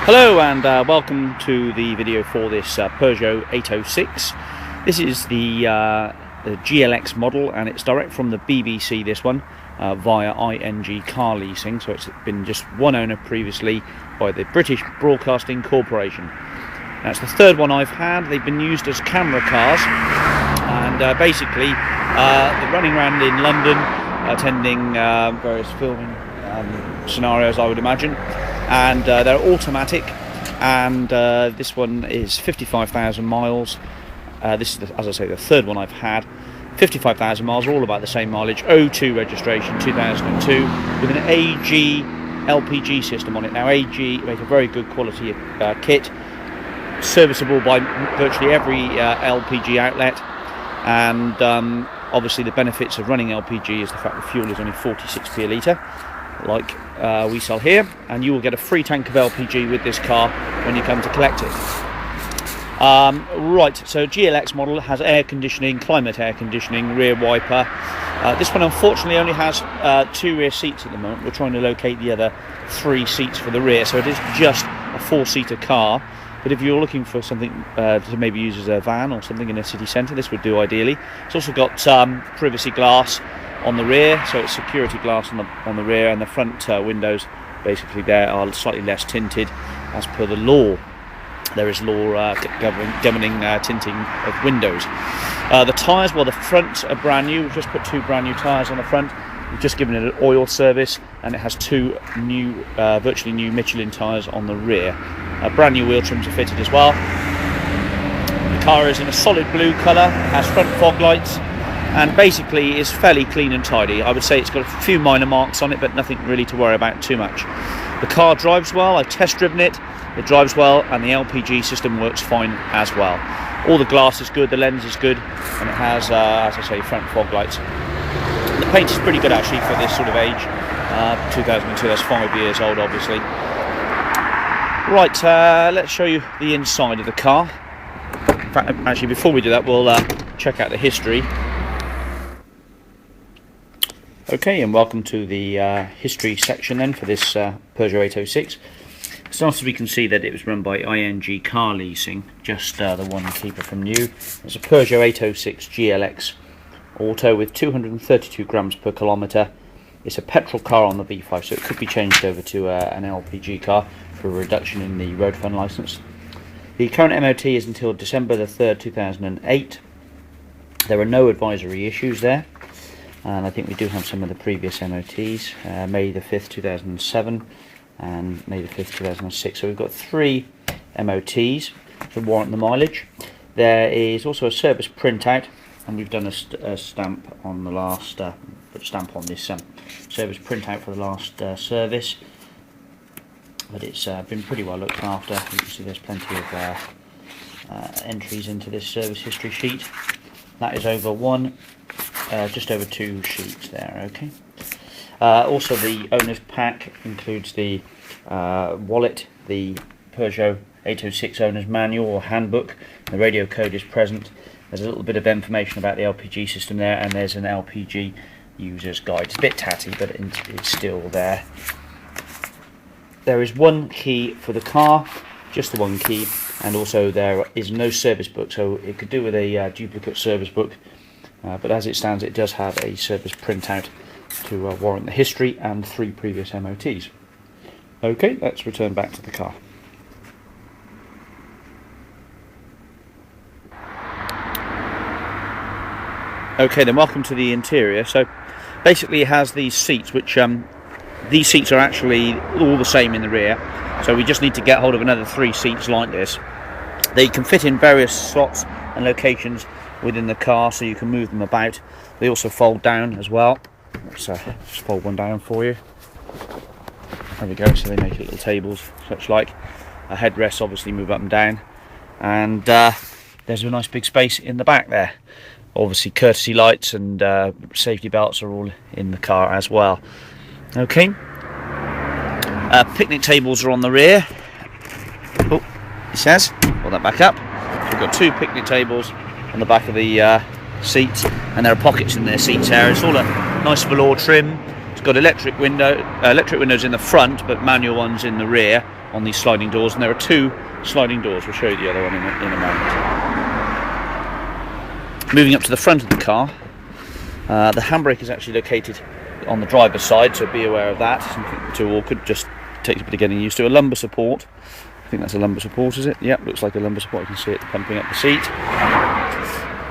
Hello and welcome to the video for this Peugeot 806. This is the GLX model, and it's direct from the BBC, this one, via ING car leasing. So it's been just one owner previously by the British Broadcasting Corporation. Now it's the third one I've had. They've been used as camera cars, and basically they're running around in London attending various filming scenarios, I would imagine. And they're automatic, and this one is 55,000 miles. This is, as I say, the third one I've had. 55,000 miles, all about the same mileage. 02 registration, 2002, with an AG LPG system on it. Now AG make a very good quality kit, serviceable by virtually every LPG outlet, and obviously the benefits of running LPG is the fact the fuel is only 46p a litre, like we sell here, and you will get a free tank of LPG with this car when you come to collect it. Right, so GLX model has air conditioning, climate air conditioning, rear wiper. This one unfortunately only has 2 rear seats at the moment. We're trying to locate the other 3 seats for the rear, so it is just a 4-seater car. But if you're looking for something to maybe use as a van or something in a city centre, this would do ideally. It's also got privacy glass on the rear, so it's security glass on the rear, and the front windows basically there are slightly less tinted as per the law. There is law governing tinting of windows. The tyres, well, the front are brand new. We've just put 2 brand new tyres on the front. We've just given it an oil service, and it has 2 new, virtually new Michelin tyres on the rear. Brand new wheel trims are fitted as well. The car is in a solid blue colour, has front fog lights, and basically is fairly clean and tidy. I would say it's got a few minor marks on it, but nothing really to worry about too much. The car drives well. I've test driven it. It drives well, and the LPG system works fine as well. All the glass is good, the lens is good, and it has, as I say, front fog lights. The paint is pretty good actually for this sort of age. 2002, that's 5 years old, obviously. Right, let's show you the inside of the car. In fact, actually, before we do that, we'll check out the history. Okay, and welcome to the history section then for this Peugeot 806. So we can see that it was run by ING car leasing, just the one keeper from new. It's a Peugeot 806 GLX auto with 232 grams per kilometre. It's a petrol car on the V5, so it could be changed over to an LPG car for a reduction in the road fund licence. The current MOT is until December the 3rd, 2008. There are no advisory issues there, and I think we do have some of the previous MOTs, May the 5th, 2007 and May the 5th, 2006. So we've got 3 MOTs to warrant the mileage. There is also a service printout, and we've done a stamp on the last, put a stamp on this service printout for the last service. But it's been pretty well looked after. You can see there's plenty of entries into this service history sheet. That is over just over 2 sheets there. Okay. Also, the owner's pack includes the wallet, the Peugeot 806 owner's manual or handbook. The radio code is present. There's a little bit of information about the LPG system there, and there's an LPG user's guide. It's a bit tatty, but it's still there. There is 1 key for the car, just the 1 key, and also there is no service book, so it could do with a duplicate service book, but as it stands it does have a service printout to warrant the history and 3 previous MOTs. Okay, let's return back to the car. Okay, then welcome to the interior. So basically it has these seats, which these seats are actually all the same in the rear, so we just need to get hold of another 3 seats like this. They can fit in various slots and locations within the car, so you can move them about. They also fold down as well. Let's just fold one down for you. There we go, so they make little tables, such like. A headrest obviously move up and down, and there's a nice big space in the back there. Obviously courtesy lights and safety belts are all in the car as well. Okay, picnic tables are on the rear. Oh, it says, pull that back up. So we've got 2 picnic tables on the back of the seats, and there are pockets in their seats there. It's all a nice velour trim. It's got electric windows in the front, but manual ones in the rear on these sliding doors, and there are 2 sliding doors. We'll show you the other one in a moment. Moving up to the front of the car, the handbrake is actually located on the driver's side, so be aware of that. Something too awkward, just takes a bit of getting used to. A lumbar support. I think that's a lumbar support, is it? Yep, looks like a lumbar support. You can see it pumping up the seat.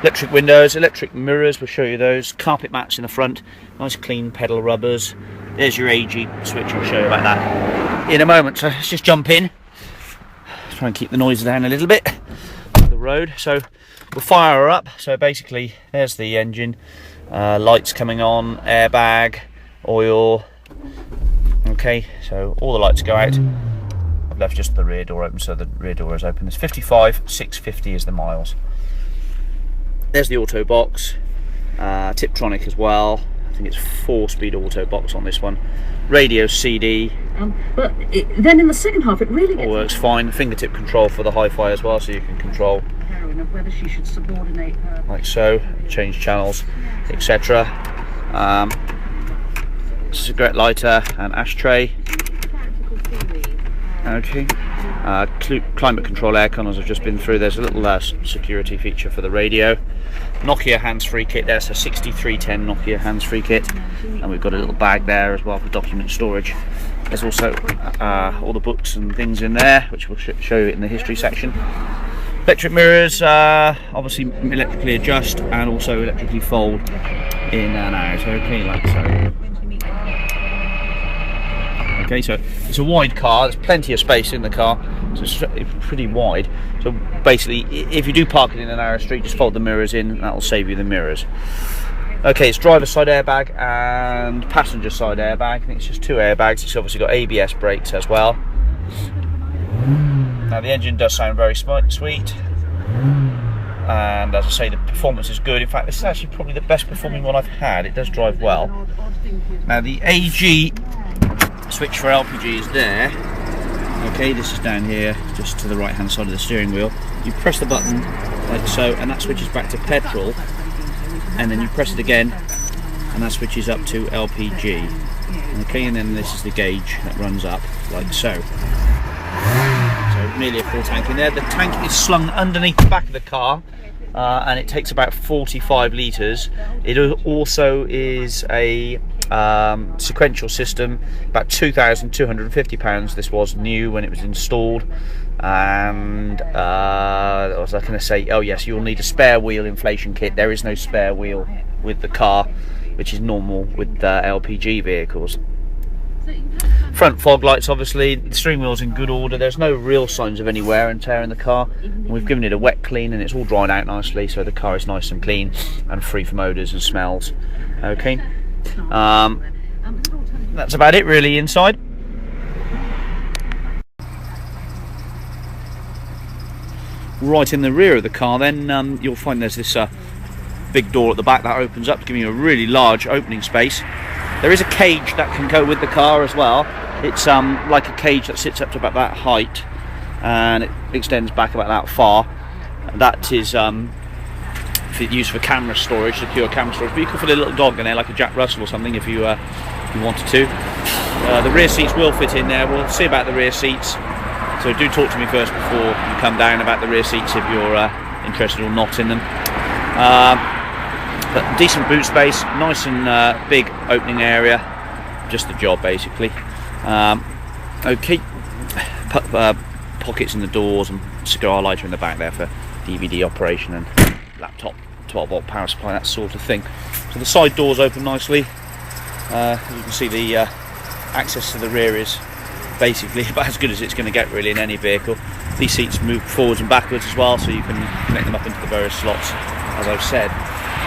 Electric windows, electric mirrors, we'll show you those. Carpet mats in the front, nice clean pedal rubbers. There's your AG switch, I'll show you about that in a moment. So let's just jump in. Try and keep the noise down a little bit on the road. So we'll fire her up. So basically, there's the engine, lights coming on, airbag, oil. Okay, so all the lights go out. I've left just the rear door open, so the rear door is open. It's 55,650 is the miles. There's the auto box, Tiptronic as well. I think it's 4-speed auto box on this one. Radio CD. But then in the second half, it really all works fine. Fingertip control for the hi-fi as well, so you can control of whether she should subordinate her. Like so, change channels, etc. Cigarette lighter and ashtray. Okay. Climate control aircon, as I've just been through. There's a little security feature for the radio. Nokia hands-free kit. There's a 6310 Nokia hands-free kit, and we've got a little bag there as well for document storage. There's also all the books and things in there, which we'll show you in the history section. Electric mirrors, obviously electrically adjust and also electrically fold in and out. Okay, like so. Okay, so it's a wide car. There's plenty of space in the car, so it's pretty wide. So basically, if you do park it in a narrow street, just fold the mirrors in, and that will save you the mirrors. Okay, it's driver's side airbag and passenger side airbag. I think it's just 2 airbags. It's obviously got ABS brakes as well. Now the engine does sound very sweet, and as I say, the performance is good. In fact, this is actually probably the best performing one I've had. It does drive well. Now the AG switch for LPG is there. Okay, this is down here, just to the right hand side of the steering wheel. You press the button like so, and that switches back to petrol, and then you press it again, and that switches up to LPG. Okay, and then this is the gauge that runs up like so. So nearly a full tank in there. The tank is slung underneath the back of the car, and it takes about 45 litres. It also is a sequential system, about £2,250. This was new when it was installed. And what was I going to say? Oh yes, you'll need a spare wheel inflation kit. There is no spare wheel with the car, which is normal with LPG vehicles. Front fog lights, obviously. The steering wheel's in good order. There's no real signs of any wear and tear in the car. And we've given it a wet clean, and it's all dried out nicely, so the car is nice and clean and free from odours and smells. Okay. That's about it really inside. Right in the rear of the car then, you'll find there's this big door at the back that opens up, giving you a really large opening space. There is a cage that can go with the car as well. It's like a cage that sits up to about that height, and it extends back about that far. That is used for camera storage, secure camera storage, but you could put a little dog in there, like a Jack Russell or something, if you wanted to. The rear seats will fit in there. We'll see about the rear seats, so do talk to me first before you come down about the rear seats if you're interested or not in them. But decent boot space, nice and big opening area, just the job basically. Okay, pockets in the doors and cigar lighter in the back there for DVD operation and laptop, 12-volt power supply, that sort of thing. So the side doors open nicely. As you can see, the access to the rear is basically about as good as it's going to get really in any vehicle. These seats move forwards and backwards as well, so you can connect them up into the various slots, as I've said.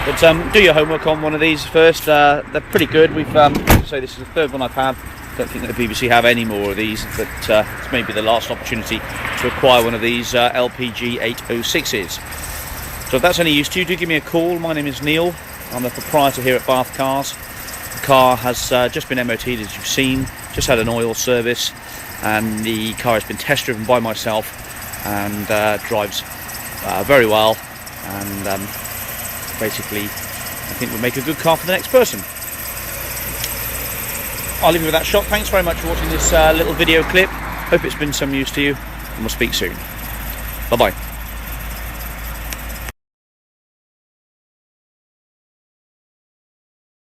But do your homework on one of these first. They're pretty good. We've so this is the third one I've had. Don't think that the BBC have any more of these, but it's maybe the last opportunity to acquire one of these LPG 806s. So if that's any use to you, do give me a call. My name is Neil. I'm the proprietor here at Bathcars. The car has just been MOT'd, as you've seen, just had an oil service, and the car has been test driven by myself and drives very well, and basically I think we'll make a good car for the next person. I'll leave you with that shot. Thanks very much for watching this little video clip. Hope it's been some use to you, and we'll speak soon. Bye bye.